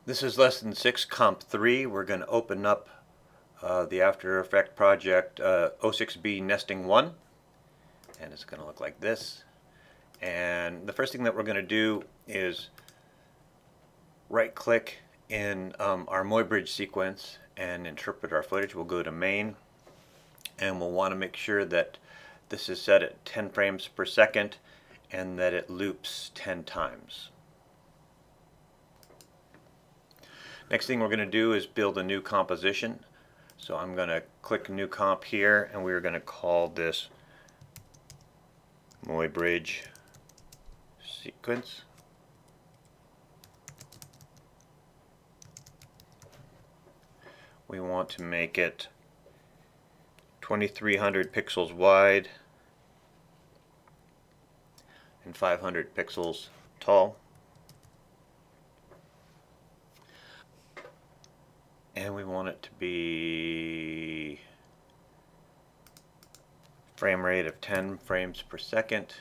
This is Lesson 6 Comp 3. We're going to open up the After Effects project 06B Nesting 1, and it's going to look like this. And the first thing that we're going to do is right click in our Muybridge sequence and interpret our footage. We'll go to main, and we'll want to make sure that this is set at 10 frames per second and that it loops 10 times. Next thing we're going to do is build a new composition. So I'm going to click New Comp here, and we're going to call this Muybridge sequence. We want to make it 2300 pixels wide and 500 pixels tall. And we want it to be frame rate of 10 frames per second.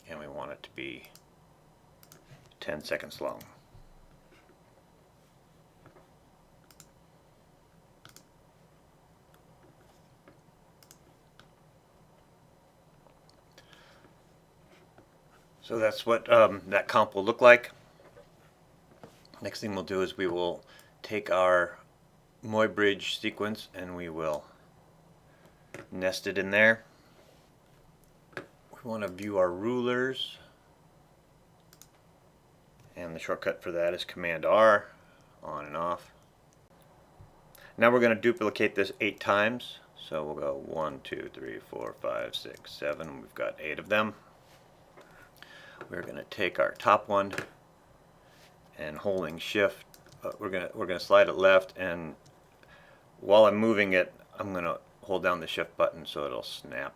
And we want it to be 10 seconds long. So that's what that comp will look like. Next thing we'll do is we will take our Muybridge sequence and we will nest it in there. We want to view our rulers, and the shortcut for that is Command R, on and off. Now we're going to duplicate this 8 times. So we'll go 1, 2, 3, 4, 5, 6, 7. We've got 8 of them. We're going to take our top one and holding shift, we're gonna slide it left, and while I'm moving it, I'm gonna hold down the shift button so it'll snap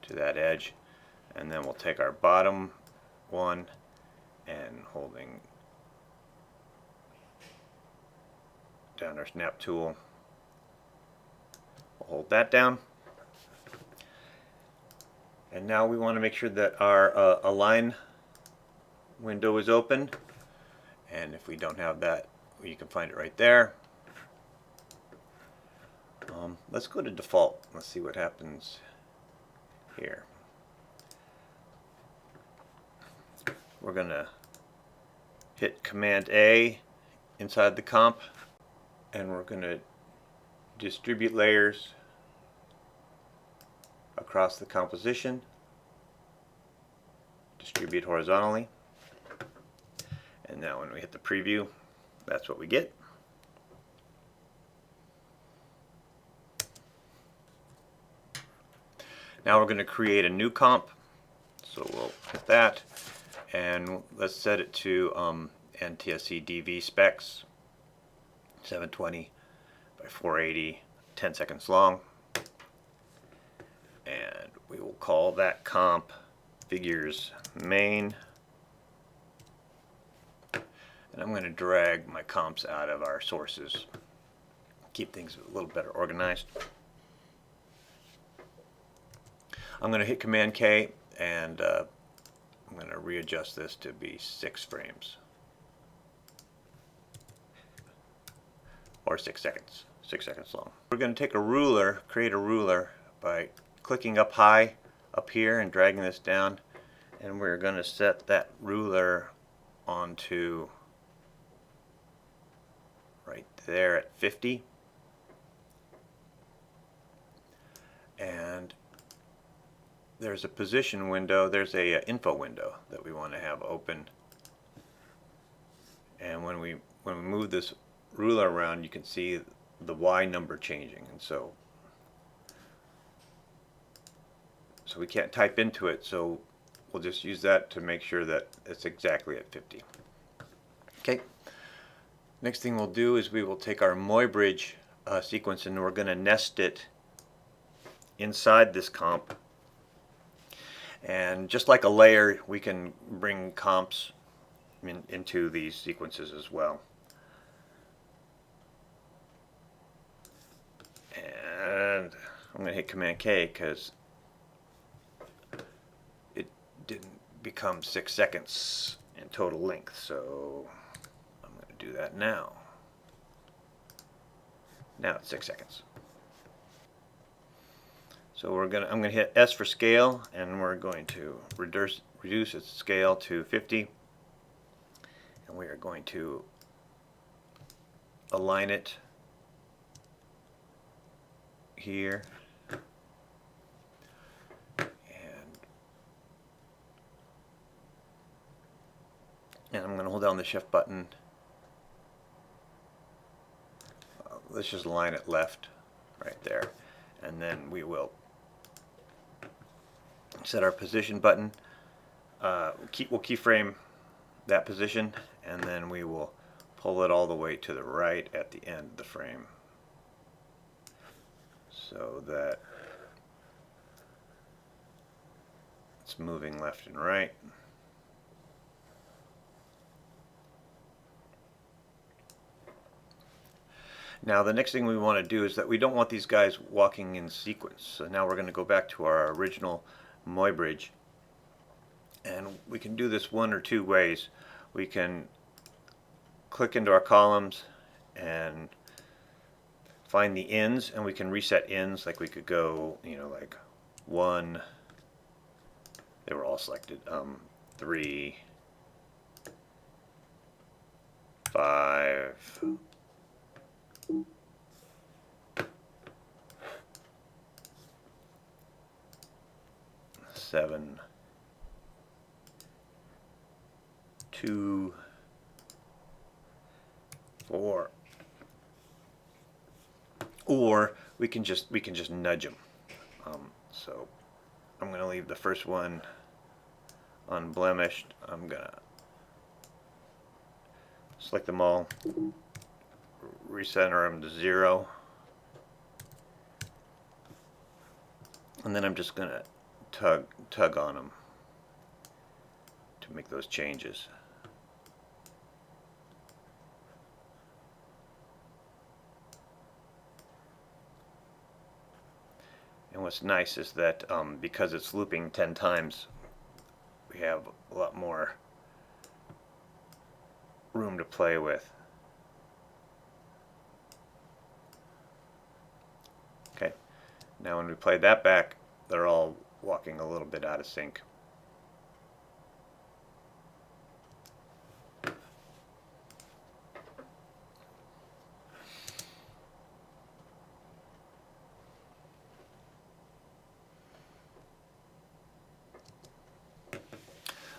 to that edge. And then we'll take our bottom one and holding down our snap tool, we'll hold that down. And now we want to make sure that our align window is open. And if we don't have that, you can find it right there. Let's go to default. Let's see what happens here. We're going to hit Command A inside the comp, and we're going to distribute layers across the composition, distribute horizontally. And now when we hit the preview, that's what we get. Now we're going to create a new comp. So we'll hit that, and let's set it to NTSC DV specs, 720 by 480, 10 seconds long. And we will call that comp figures main. And I'm going to drag my comps out of our sources, keep things a little better organized. I'm going to hit Command K, and I'm going to readjust this to be 6 frames. Or 6 seconds. 6 seconds long. We're going to take a ruler, create a ruler by clicking up high up here and dragging this down. And we're going to set that ruler onto right there at 50, and there's a position window, there's a info window that we want to have open, and when we move this ruler around, you can see the Y number changing, and so we can't type into it, so we'll just use that to make sure that it's exactly at 50. Okay. Next thing we'll do is we will take our Muybridge sequence, and we're going to nest it inside this comp. And just like a layer, we can bring comps into these sequences as well. And I'm going to hit Command K because it didn't becomes 6 seconds in total length. So I'm going to do that now. Now it's 6 seconds. So I'm going to hit S for scale, and we're going to reduce its scale to 50, and we are going to align it here, and I'm going to hold down the shift button. Let's just align it left right there, and then we will set our position button. We'll keyframe that position, and then we will pull it all the way to the right at the end of the frame, so that it's moving left and right. Now the next thing we want to do is that we don't want these guys walking in sequence. So now we're going to go back to our original Muybridge, and we can do this one or two ways. We can click into our columns and find the ends, and we can reset ends. Like we could go, like 1, they were all selected, 3, 5, 7, 2, 4, or we can just nudge them. So I'm going to leave the first one unblemished. I'm going to select them all, recenter them to 0, and then I'm just going to tug on them to make those changes. And what's nice is that because it's looping 10 times, we have a lot more room to play with. Okay, now when we play that back, they're all walking a little bit out of sync.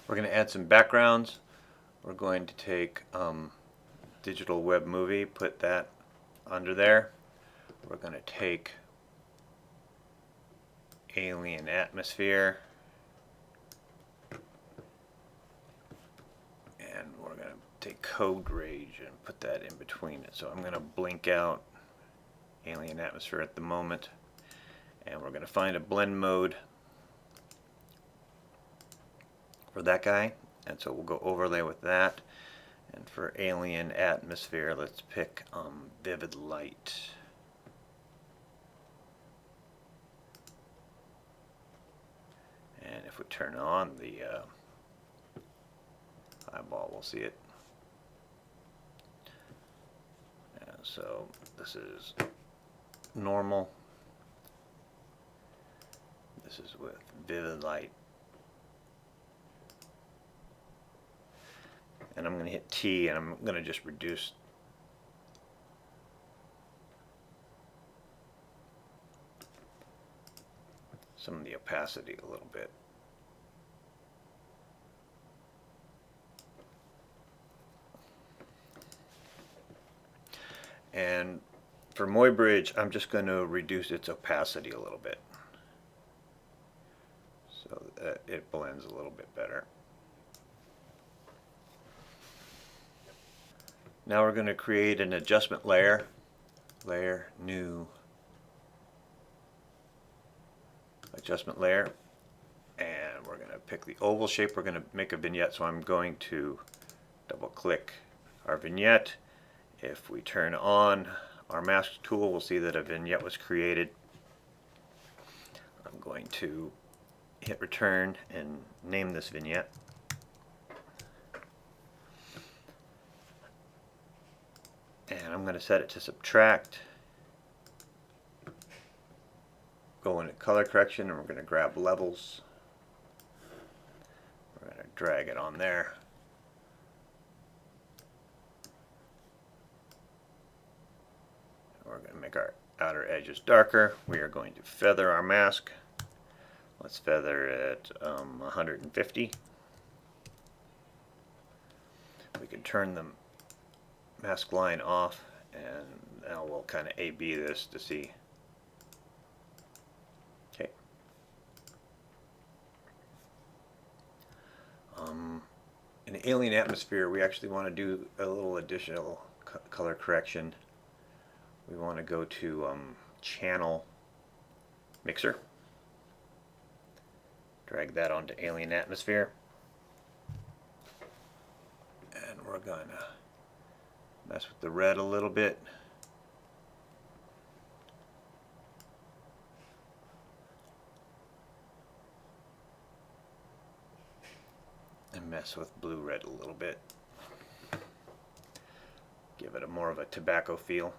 We're going to add some backgrounds. We're going to take digital web movie, put that under there. We're going to take alien atmosphere, and we're going to take code rage and put that in between it. So I'm going to blink out alien atmosphere at the moment, and we're going to find a blend mode for that guy, and so we'll go overlay with that. And for alien atmosphere, let's pick vivid light. And if we turn on the eyeball, we'll see it. And so this is normal. This is with vivid light. And I'm going to hit T, and I'm going to just reduce some of the opacity a little bit. And for Muybridge, I'm just going to reduce its opacity a little bit so that it blends a little bit better. Now we're going to create an adjustment layer. Layer, new, adjustment layer. And we're going to pick the oval shape. We're going to make a vignette, so I'm going to double click our vignette. If we turn on our mask tool, we'll see that a vignette was created. I'm going to hit return and name this vignette. And I'm going to set it to subtract. Go into color correction and we're going to grab levels. We're going to drag it on there. We're going to make our outer edges darker. We are going to feather our mask. Let's feather it 150. We can turn the mask line off, and now we'll kind of A/B this to see. Okay. In the alien atmosphere, we actually want to do a little additional color correction. We want to go to channel mixer. Drag that onto alien atmosphere. And we're going to mess with the red a little bit. And mess with blue red a little bit. Give it more of a tobacco feel.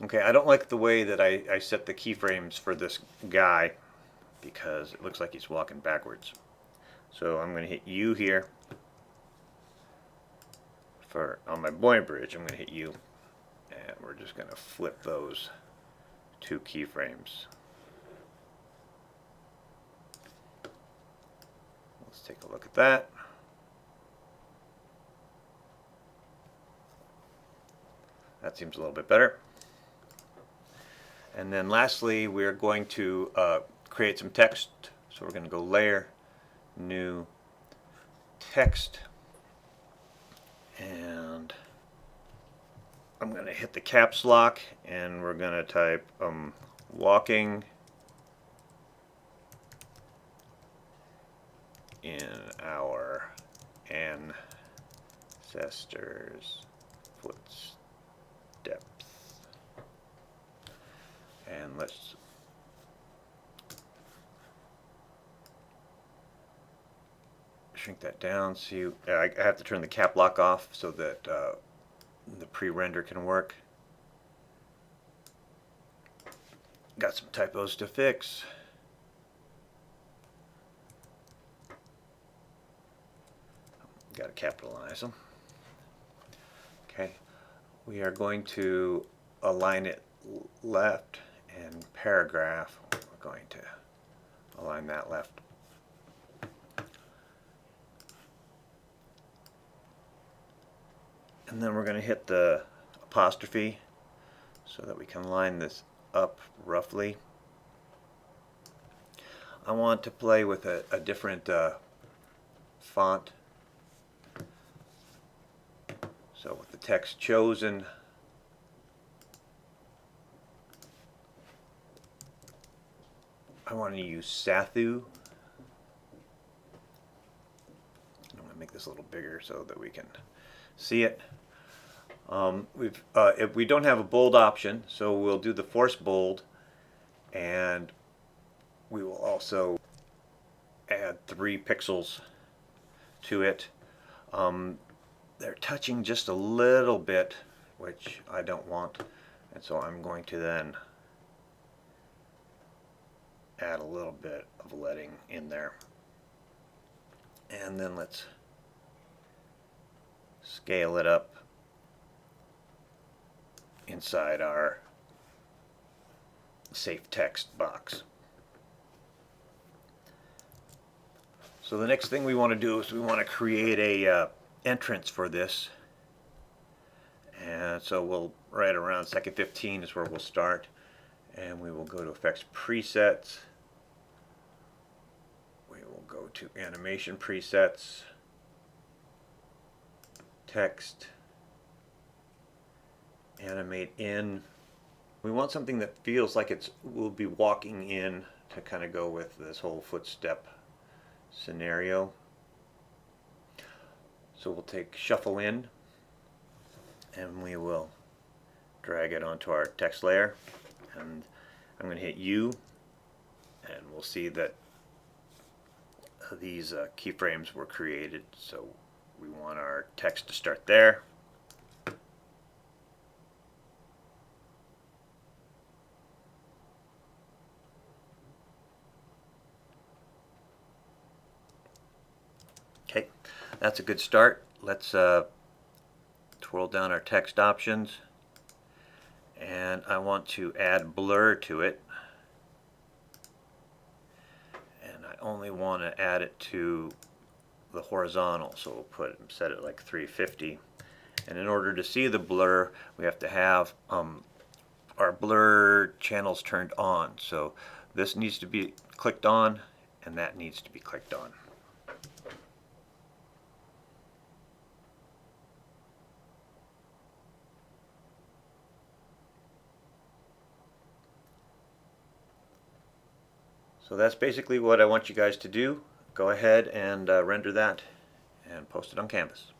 Okay, I don't like the way that I set the keyframes for this guy because it looks like he's walking backwards. So I'm going to hit U here. On my buoyant bridge, I'm going to hit U, and we're just going to flip those two keyframes. Let's take a look at that. That seems a little bit better. And then lastly, we're going to create some text. So we're going to go Layer, New, Text. And I'm going to hit the caps lock, and we're going to type walking in our ancestors' footsteps. And let's shrink that down. See, I have to turn the cap lock off so that the pre-render can work. Got some typos to fix. Got to capitalize them. Okay, we are going to align it left, and paragraph, we're going to align that left. And then we're going to hit the apostrophe so that we can line this up roughly. I want to play with a different font. So with the text chosen, I want to use Sathu. I'm going to make this a little bigger so that we can see it. If we don't have a bold option, so we'll do the force bold, and we will also add 3 pixels to it. They're touching just a little bit, which I don't want, and so I'm going to then add a little bit of leading in there. And then let's scale it up inside our safe text box. So the next thing we want to do is we want to create a entrance for this, and so we'll right around second 15 is where we'll start, and we will go to Effects Presets. We will go to Animation Presets, Text, Animate In. We want something that feels like we'll be walking in to kind of go with this whole footstep scenario. So we'll take Shuffle In, and we will drag it onto our text layer, and I'm going to hit U, and we'll see that these keyframes were created. So we want our text to start there. Okay, that's a good start. Let's twirl down our text options, and I want to add blur to it, and I only want to add it to the horizontal, so we'll set it like 350. And in order to see the blur, we have to have our blur channels turned on. So this needs to be clicked on, and that needs to be clicked on. So that's basically what I want you guys to do. Go ahead and render that and post it on Canvas.